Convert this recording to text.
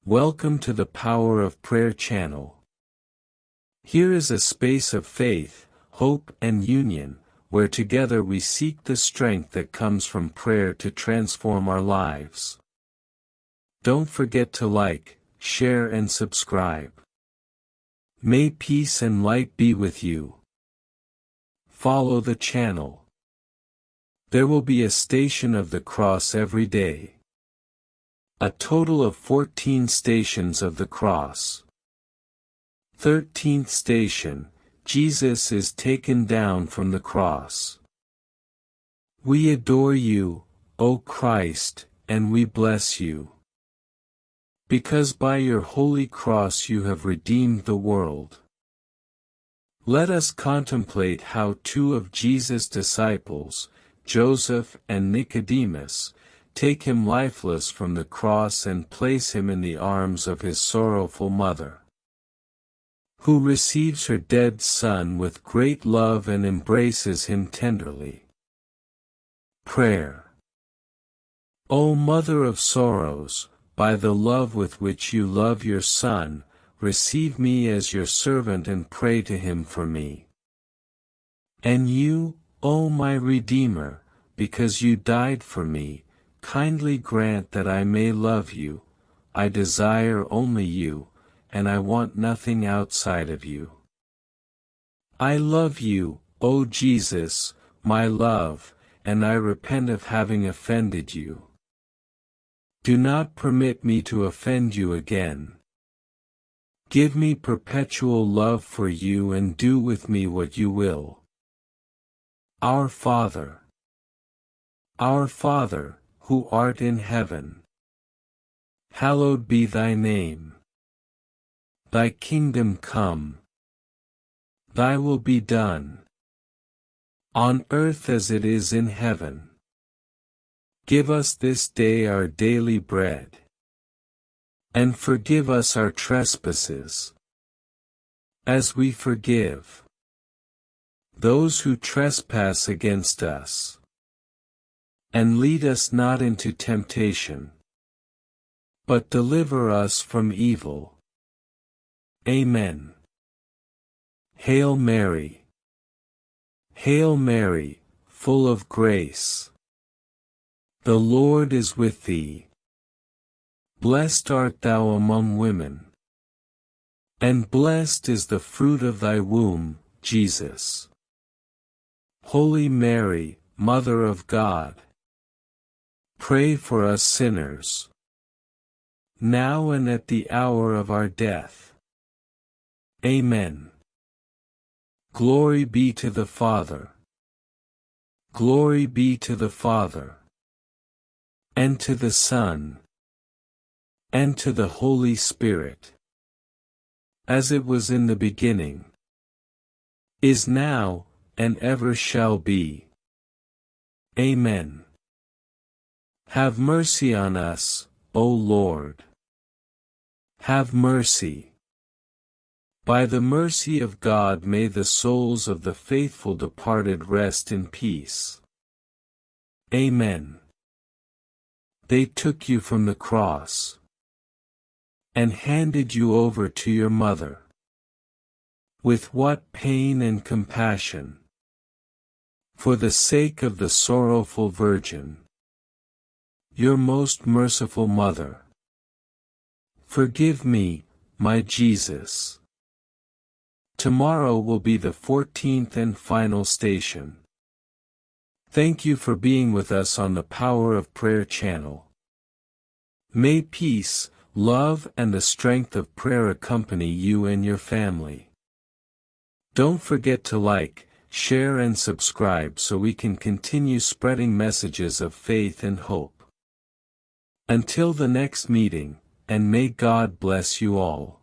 Welcome to the Power of Prayer channel. Here is a space of faith, hope and union, where together we seek the strength that comes from prayer to transform our lives. Don't forget to like, share and subscribe. May peace and light be with you. Follow the channel. There will be a station of the cross every day. A total of 14 stations of the cross. 13th station, Jesus is taken down from the cross. We adore you, O Christ, and we bless you. Because by your holy cross you have redeemed the world. Let us contemplate how two of Jesus' disciples, Joseph and Nicodemus, take him lifeless from the cross and place him in the arms of his sorrowful mother, who receives her dead son with great love and embraces him tenderly. Prayer. O Mother of Sorrows, by the love with which you love your Son, receive me as your servant and pray to him for me. And you, O my Redeemer, because you died for me, kindly grant that I may love you. I desire only you, and I want nothing outside of you. I love you, O Jesus, my love, and I repent of having offended you. Do not permit me to offend you again. Give me perpetual love for you and do with me what you will. Our Father, who art in heaven, hallowed be thy name. Thy kingdom come. Thy will be done, on earth as it is in heaven. Give us this day our daily bread. And forgive us our trespasses, as we forgive those who trespass against us. And lead us not into temptation, but deliver us from evil. Amen. Hail Mary. Hail Mary, full of grace. The Lord is with thee. Blessed art thou among women, and blessed is the fruit of thy womb, Jesus. Holy Mary, Mother of God, pray for us sinners, now and at the hour of our death. Amen. Glory be to the Father. Glory be to the Father, and to the Son, and to the Holy Spirit, as it was in the beginning, is now, and ever shall be. Amen. Have mercy on us, O Lord. Have mercy. By the mercy of God may the souls of the faithful departed rest in peace. Amen. They took you from the cross, and handed you over to your mother. With what pain and compassion! For the sake of the sorrowful Virgin, your most merciful Mother. Forgive me, my Jesus. Tomorrow will be the 14th and final station. Thank you for being with us on the Power of Prayer channel. May peace, love and the strength of prayer accompany you and your family. Don't forget to like, share and subscribe so we can continue spreading messages of faith and hope. Until the next meeting, and may God bless you all.